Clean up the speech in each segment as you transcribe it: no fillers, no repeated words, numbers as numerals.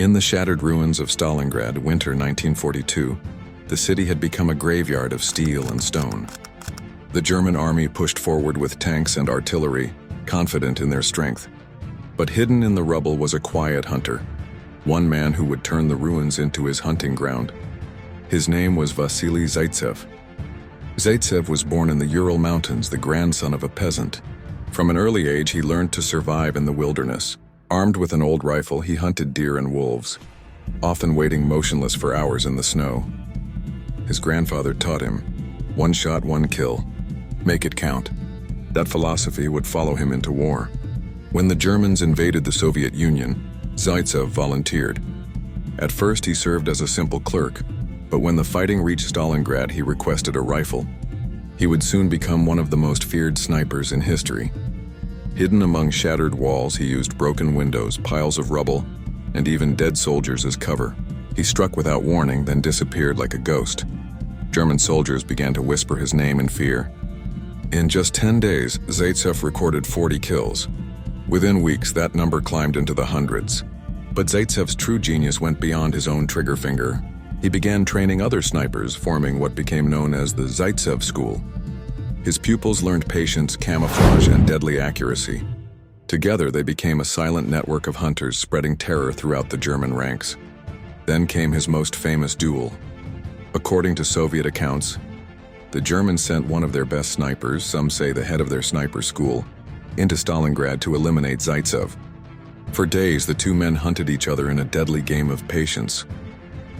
In the shattered ruins of Stalingrad, winter 1942, the city had become a graveyard of steel and stone. The German army pushed forward with tanks and artillery, confident in their strength. But hidden in the rubble was a quiet hunter, one man who would turn the ruins into his hunting ground. His name was Vasily Zaytsev. Zaytsev was born in the Ural Mountains, the grandson of a peasant. From an early age, he learned to survive in the wilderness. Armed with an old rifle, he hunted deer and wolves, often waiting motionless for hours in the snow. His grandfather taught him, one shot, one kill. Make it count. That philosophy would follow him into war. When the Germans invaded the Soviet Union, Zaytsev volunteered. At first, he served as a simple clerk, but when the fighting reached Stalingrad, he requested a rifle. He would soon become one of the most feared snipers in history. Hidden among shattered walls, he used broken windows, piles of rubble, and even dead soldiers as cover. He struck without warning, then disappeared like a ghost. German soldiers began to whisper his name in fear. In just 10 days, Zaytsev recorded 40 kills. Within weeks, that number climbed into the hundreds. But Zaytsev's true genius went beyond his own trigger finger. He began training other snipers, forming what became known as the Zitzv School. His pupils learned patience, camouflage, and deadly accuracy. Together, they became a silent network of hunters spreading terror throughout the German ranks. Then came his most famous duel. According to Soviet accounts, the Germans sent one of their best snipers, some say the head of their sniper school, into Stalingrad to eliminate Zaytsev. For days, the two men hunted each other in a deadly game of patience.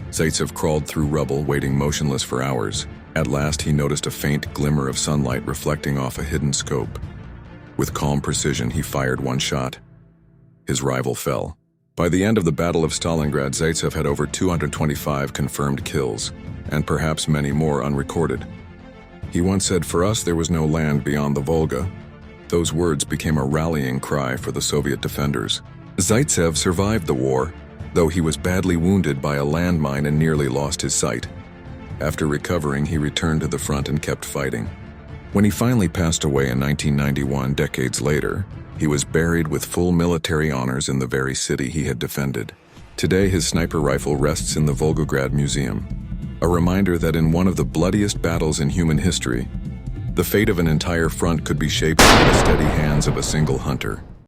Zaytsev crawled through rubble, waiting motionless for hours. At last, he noticed a faint glimmer of sunlight reflecting off a hidden scope. With calm precision, he fired one shot. His rival fell. By the end of the Battle of Stalingrad, Zaytsev had over 225 confirmed kills, and perhaps many more unrecorded. He once said, "For us, there was no land beyond the Volga." Those words became a rallying cry for the Soviet defenders. Zaytsev survived the war, though he was badly wounded by a landmine and nearly lost his sight. After recovering, he returned to the front and kept fighting. When he finally passed away in 1991, decades later, he was buried with full military honors in the very city he had defended. Today, his sniper rifle rests in the Volgograd Museum, a reminder that in one of the bloodiest battles in human history, the fate of an entire front could be shaped by the steady hands of a single hunter.